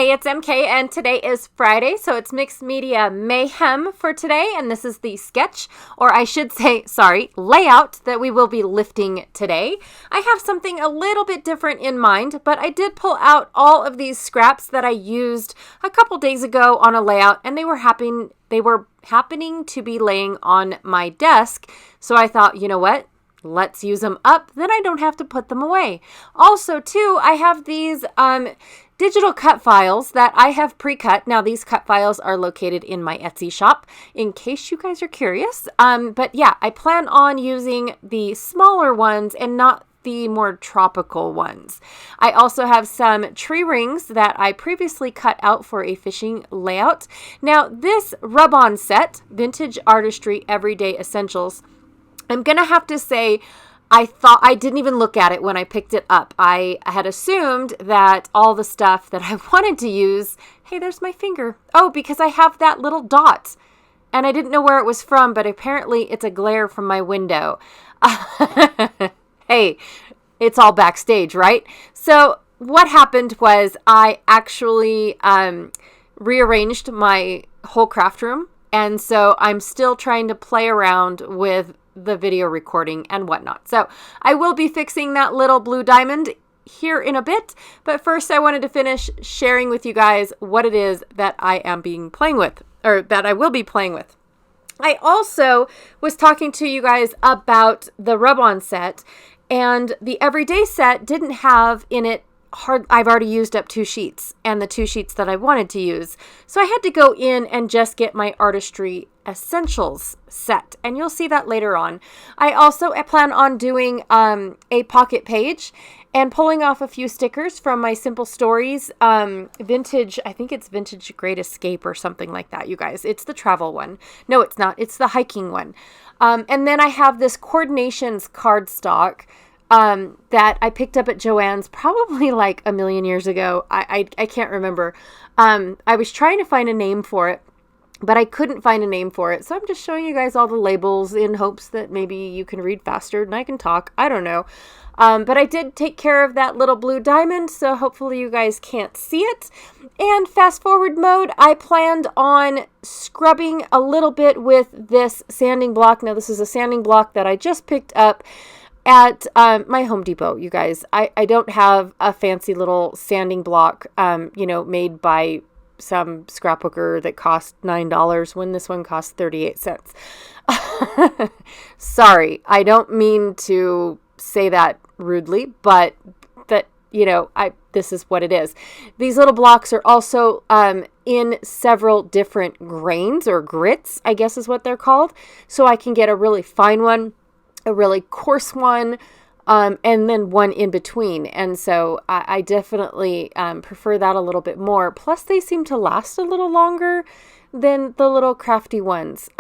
Hey, it's MK, and today is Friday, so it's Mixed Media Mayhem for today, and this is the sketch, or I should say, layout that we will be lifting today. I have something a little bit different in mind, but I did pull out all of these scraps that I used a couple days ago on a layout, and they were happening to be laying on my desk, so I thought, you know what? Let's use them up, then I don't have to put them away. Also, too, I have these digital cut files that I have pre-cut. Now, these cut files are located in my Etsy shop, in case you guys are curious. But yeah, I plan on using the smaller ones and not the more tropical ones. I also have some tree rings that I previously cut out for a fishing layout. Now, this rub-on set, Vintage Artistry Everyday Essentials, I'm going to have to say, I didn't even look at it when I picked it up. I had assumed that all the stuff that I wanted to use, hey, there's my finger. Oh, because I have that little dot and I didn't know where it was from, but apparently it's a glare from my window. Hey, it's all backstage, right? So what happened was I actually rearranged my whole craft room. And so I'm still trying to play around with the video recording and whatnot. So I will be fixing that little blue diamond here in a bit, but first I wanted to finish sharing with you guys what it is that I am playing with, or that I will be playing with. I also was talking to you guys about the rub-on set, and the everyday set didn't have in it I've already used up 2 sheets and the 2 sheets that I wanted to use. So I had to go in and just get my Artistry Essentials set, and you'll see that later on. I also plan on doing a pocket page and pulling off a few stickers from my Simple Stories vintage, I think it's Vintage Great Escape or something like that, you guys. It's the travel one. No, it's not. It's the hiking one. And then I have this Coordinations cardstock that I picked up at Joann's probably like a million years ago. I can't remember. I was trying to find a name for it, but I couldn't find a name for it. So I'm just showing you guys all the labels in hopes that maybe you can read faster and I can talk. I don't know. But I did take care of that little blue diamond, so hopefully you guys can't see it. And fast forward mode, I planned on scrubbing a little bit with this sanding block. Now, this is a sanding block that I just picked up at my Home Depot, you guys. I don't have a fancy little sanding block, made by some scrapbooker that cost $9 when this one costs 38 cents. Sorry, I don't mean to say that rudely, but that, this is what it is. These little blocks are also in several different grains or grits, I guess is what they're called. So I can get a really fine one, a really coarse one, and then one in between. And so I definitely prefer that a little bit more. Plus, they seem to last a little longer than the little crafty ones.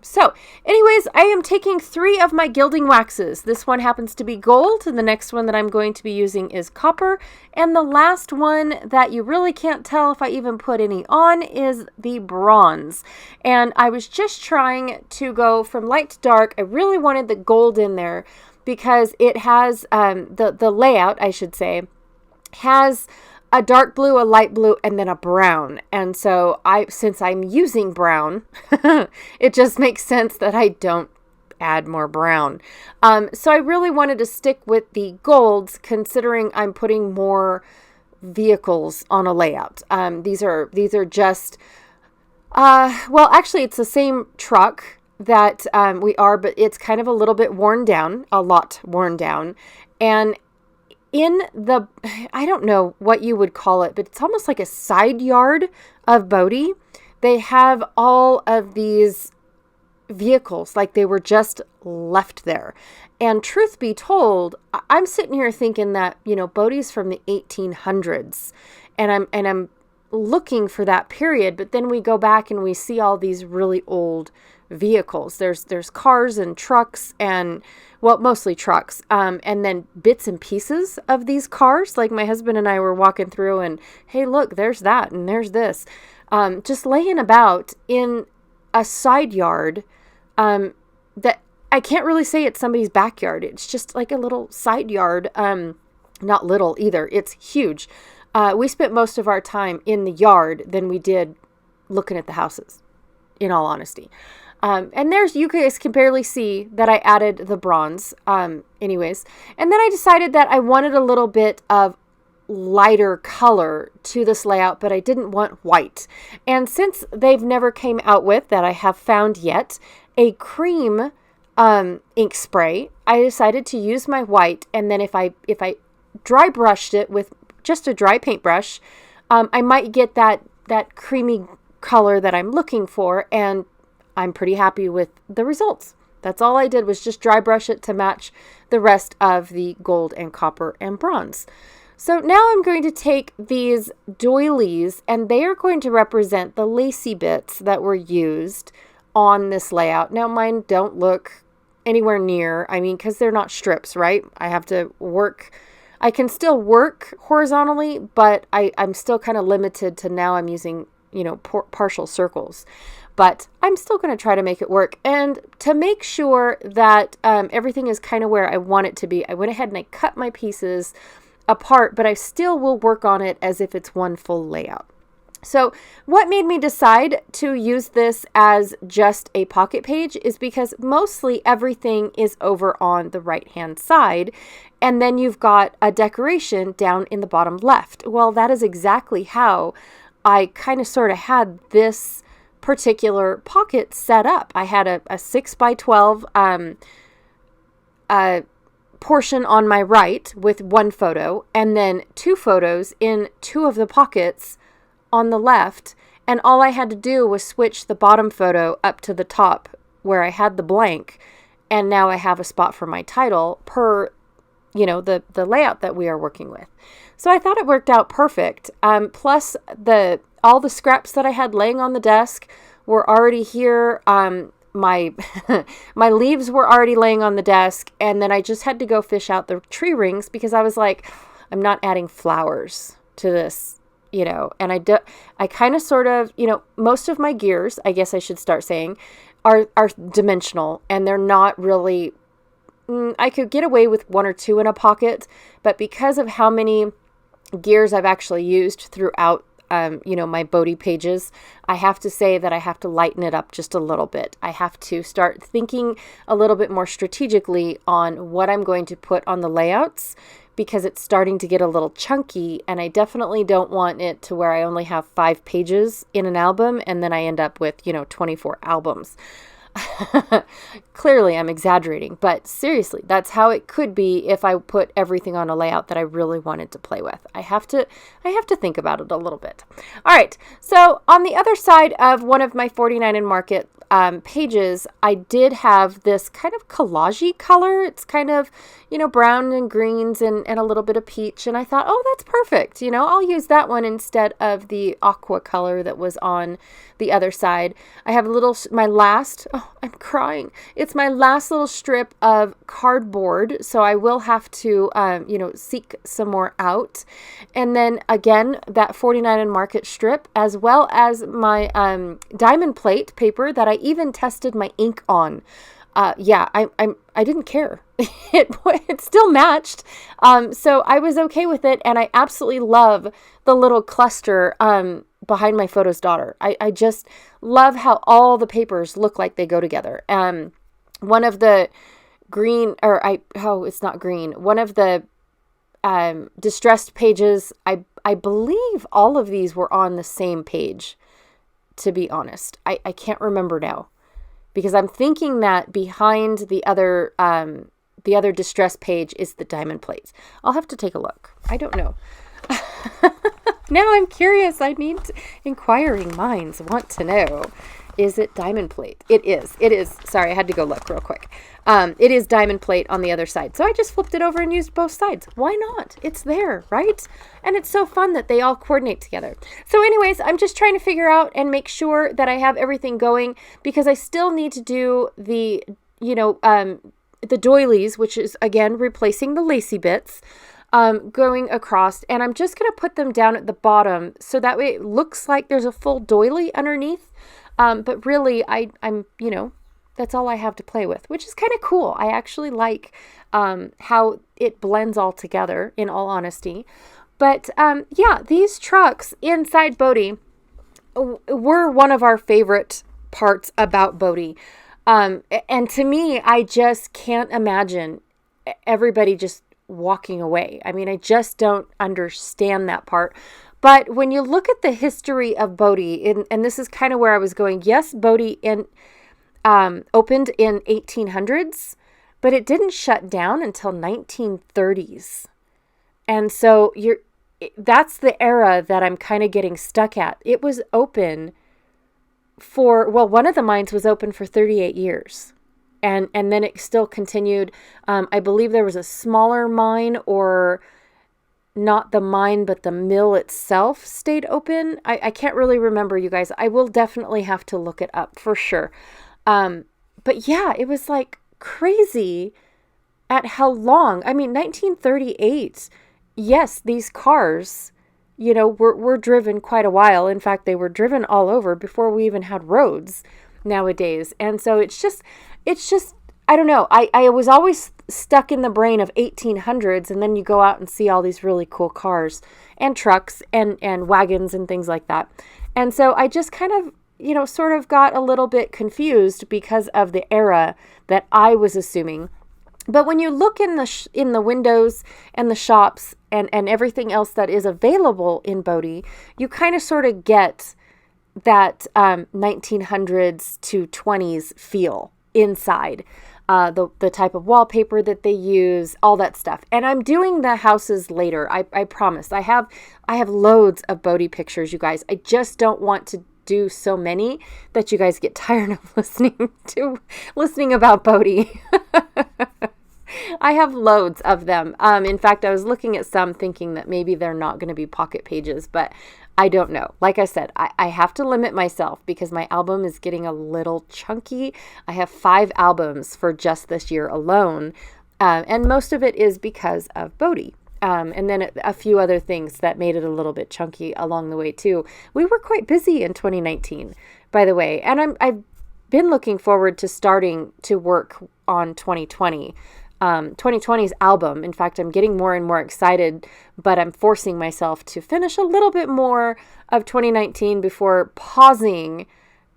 So anyways, I am taking 3 of my gilding waxes. This one happens to be gold, and the next one that I'm going to be using is copper. And the last one that you really can't tell if I even put any on is the bronze. And I was just trying to go from light to dark. I really wanted the gold in there because it has, the layout, I should say, has a dark blue, a light blue, and then a brown. And so since I'm using brown, it just makes sense that I don't add more brown. So I really wanted to stick with the golds, considering I'm putting more vehicles on a layout. These are just, actually it's the same truck that but it's kind of a little bit worn down, a lot worn down. And in the, I don't know what you would call it, but it's almost like a side yard of Bodie. They have all of these vehicles like they were just left there. And truth be told, I'm sitting here thinking that, Bodie's from the 1800s, and I'm looking for that period, but then we go back and we see all these really old vehicles. There's cars and trucks and, mostly trucks, and then bits and pieces of these cars. Like my husband and I were walking through and, hey, look, there's that and there's this, just laying about in a side yard that I can't really say it's somebody's backyard. It's just like a little side yard, not little either. It's huge. we spent most of our time in the yard than we did looking at the houses, in all honesty. And you guys can barely see that I added the bronze, anyways. And then I decided that I wanted a little bit of lighter color to this layout, but I didn't want white. And since they've never came out with, that I have found yet, a cream ink spray, I decided to use my white. And then if I dry brushed it with just a dry paintbrush, I might get that creamy color that I'm looking for, and I'm pretty happy with the results. That's all I did, was just dry brush it to match the rest of the gold and copper and bronze. So now I'm going to take these doilies, and they are going to represent the lacy bits that were used on this layout. Now mine don't look anywhere near, because they're not strips, right? I have to work. I can still work horizontally, but I'm still kind of limited to now I'm using, partial circles. But I'm still going to try to make it work. And to make sure that everything is kind of where I want it to be, I went ahead and I cut my pieces apart, but I still will work on it as if it's one full layout. So what made me decide to use this as just a pocket page is because mostly everything is over on the right-hand side, and then you've got a decoration down in the bottom left. Well, that is exactly how I kind of sort of had this particular pocket set up. I had a 6x12 portion on my right with one photo, and then two photos in two of the pockets on the left, and all I had to do was switch the bottom photo up to the top where I had the blank, and now I have a spot for my title per the layout that we are working with. So I thought it worked out perfect. Plus all the scraps that I had laying on the desk were already here. My leaves were already laying on the desk, and then I just had to go fish out the tree rings because I was like, I'm not adding flowers to this, and I kind of sort of, most of my gears, I guess I should start saying, are dimensional, and they're not really, I could get away with one or two in a pocket, but because of how many gears I've actually used throughout my Bodhi pages, I have to say that I have to lighten it up just a little bit. I have to start thinking a little bit more strategically on what I'm going to put on the layouts, because it's starting to get a little chunky, and I definitely don't want it to where I only have 5 pages in an album and then I end up with, 24 albums. Clearly I'm exaggerating, but seriously, that's how it could be if I put everything on a layout that I really wanted to play with. I have to think about it a little bit. All right. So on the other side of one of my 49 and Market pages, I did have this kind of collage-y color. It's kind of, brown and greens and a little bit of peach. And I thought, oh, that's perfect. I'll use that one instead of the aqua color that was on the other side. I have I'm crying. It's my last little strip of cardboard. So I will have to, seek some more out. And then again, that 49 and Market strip, as well as my diamond plate paper that I even tested my ink on. I didn't care. It still matched. So I was okay with it. And I absolutely love the little cluster behind my photo's daughter. I just love how all the papers look like they go together. One of the it's not green. One of the distressed pages, I believe all of these were on the same page, to be honest. I can't remember now, because I'm thinking that behind the other distressed page is the diamond plates. I'll have to take a look. I don't know. Now I'm curious. Inquiring minds want to know. Is it diamond plate? It is. Sorry, I had to go look real quick. It is diamond plate on the other side. So I just flipped it over and used both sides. Why not? It's there, right? And it's so fun that they all coordinate together. So anyways, I'm just trying to figure out and make sure that I have everything going, because I still need to do the doilies, which is, again, replacing the lacy bits, going across. And I'm just going to put them down at the bottom so that way it looks like there's a full doily underneath. But really, I'm that's all I have to play with, which is kind of cool. I actually like how it blends all together, in all honesty. But yeah, these trucks inside Bodie were one of our favorite parts about Bodie. And to me, I just can't imagine everybody just walking away. I mean, I just don't understand that part. But when you look at the history of Bodie, and this is kind of where I was going, yes, Bodie opened in 1800s, but it didn't shut down until 1930s. And so that's the era that I'm kind of getting stuck at. It was open one of the mines was open for 38 years. And then it still continued. I believe there was a smaller mine, or not the mine, but the mill itself stayed open. I can't really remember, you guys. I will definitely have to look it up for sure. But yeah, it was like crazy at how long. I mean, 1938, yes, these cars, were driven quite a while. In fact, they were driven all over before we even had roads nowadays. And so it's just, I don't know. I was always stuck in the brain of 1800s, and then you go out and see all these really cool cars and trucks and wagons and things like that. And so I just kind of, sort of got a little bit confused because of the era that I was assuming. But when you look in the windows and the shops and everything else that is available in Bodie, you kind of sort of get that 1900s to 20s feel inside. The type of wallpaper that they use, all that stuff. And I'm doing the houses later. I promise. I have loads of Bodie pictures, you guys. I just don't want to do so many that you guys get tired of listening about Bodie. I have loads of them. In fact, I was looking at some thinking that maybe they're not going to be pocket pages, but I don't know. Like I said, I have to limit myself because my album is getting a little chunky. I have 5 albums for just this year alone, and most of it is because of Bodie. And then a few other things that made it a little bit chunky along the way too. We were quite busy in 2019, by the way, and I've been looking forward to starting to work on 2020. 2020's album. In fact, I'm getting more and more excited, but I'm forcing myself to finish a little bit more of 2019 before pausing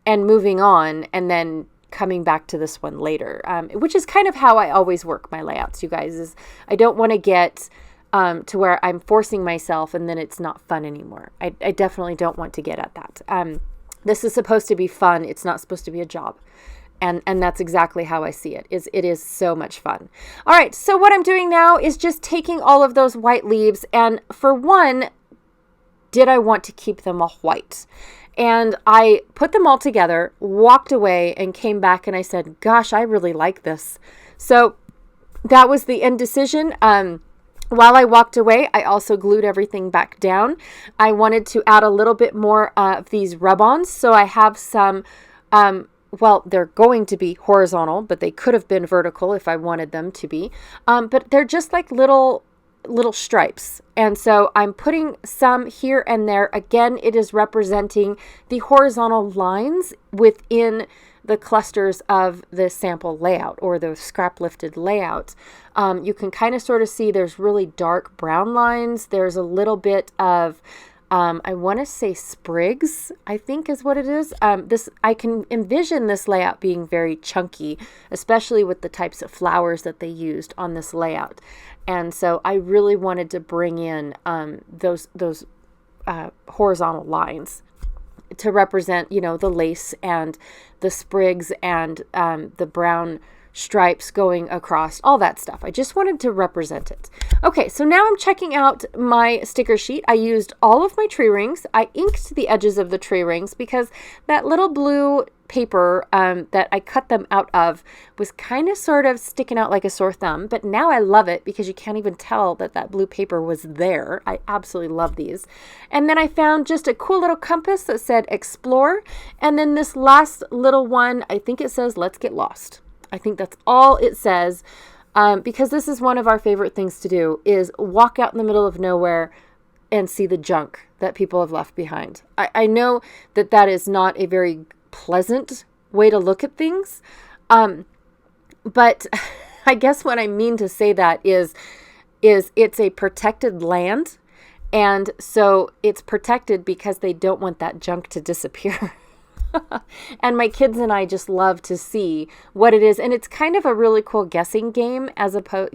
and moving on, and then coming back to this one later, which is kind of how I always work my layouts, you guys, is I don't want to get to where I'm forcing myself and then it's not fun anymore. I definitely don't want to get at that. This is supposed to be fun. It's not supposed to be a job. And that's exactly how I see it. It is so much fun. All right, so what I'm doing now is just taking all of those white leaves, and for one, did I want to keep them all white? And I put them all together, walked away, and came back and I said, gosh, I really like this. So that was the indecision. While I walked away, I also glued everything back down. I wanted to add a little bit more of these rub-ons, so I have some... they're going to be horizontal, but they could have been vertical if I wanted them to be. But they're just like little stripes. And so I'm putting some here and there. Again, it is representing the horizontal lines within the clusters of the sample layout or the scrap lifted layout. You can kind of sort of see there's really dark brown lines. There's a little bit of I want to say sprigs, I think is what it is. I can envision this layout being very chunky, especially with the types of flowers that they used on this layout. And so I really wanted to bring in those horizontal lines to represent, the lace and the sprigs and the brown stripes going across, all that stuff. I just wanted to represent it. Okay, so now I'm checking out my sticker sheet. I used all of my tree rings. I inked the edges of the tree rings because that little blue paper that I cut them out of was kind of sort of sticking out like a sore thumb, but now I love it because you can't even tell that blue paper was there. I absolutely love these. And then I found just a cool little compass that said explore, and then this last little one, I think it says let's get lost. I think that's all it says, because this is one of our favorite things to do, is walk out in the middle of nowhere and see the junk that people have left behind. I know that is not a very pleasant way to look at things, but I guess what I mean to say that is it's a protected land, And so it's protected because they don't want that junk to disappear. And my kids and I just love to see what it is. And it's kind of a really cool guessing game as opposed,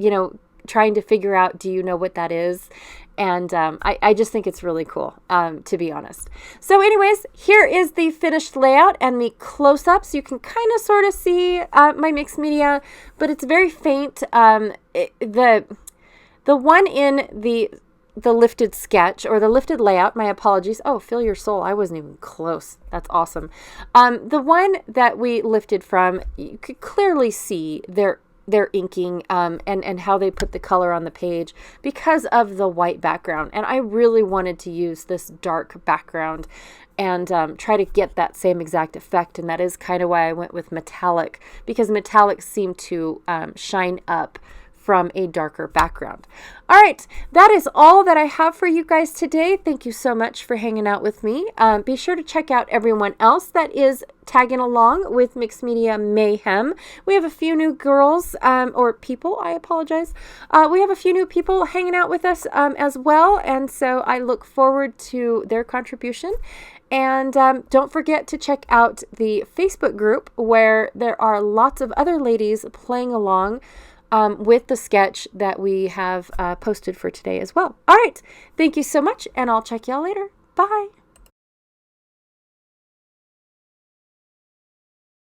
trying to figure out, do you know what that is? And I just think it's really cool, to be honest. So anyways, here is the finished layout and the close-ups. You can kind of sort of see my mixed media, but it's very faint. The one in the lifted sketch or the lifted layout, my apologies. Oh, feel your soul. I wasn't even close. That's awesome. The one that we lifted from, you could clearly see their inking and how they put the color on the page because of the white background. And I really wanted to use this dark background and try to get that same exact effect. And that is kind of why I went with metallic, because metallics seem to shine up from a darker background. All right, that is all that I have for you guys today. Thank you so much for hanging out with me. Be sure to check out everyone else that is tagging along with Mixed Media Mayhem. We have a few new girls, or people, I apologize. We have a few new people hanging out with us as well, and so I look forward to their contribution. And don't forget to check out the Facebook group where there are lots of other ladies playing along with the sketch that we have posted for today as well. All right. Thank you so much, and I'll check y'all later. Bye.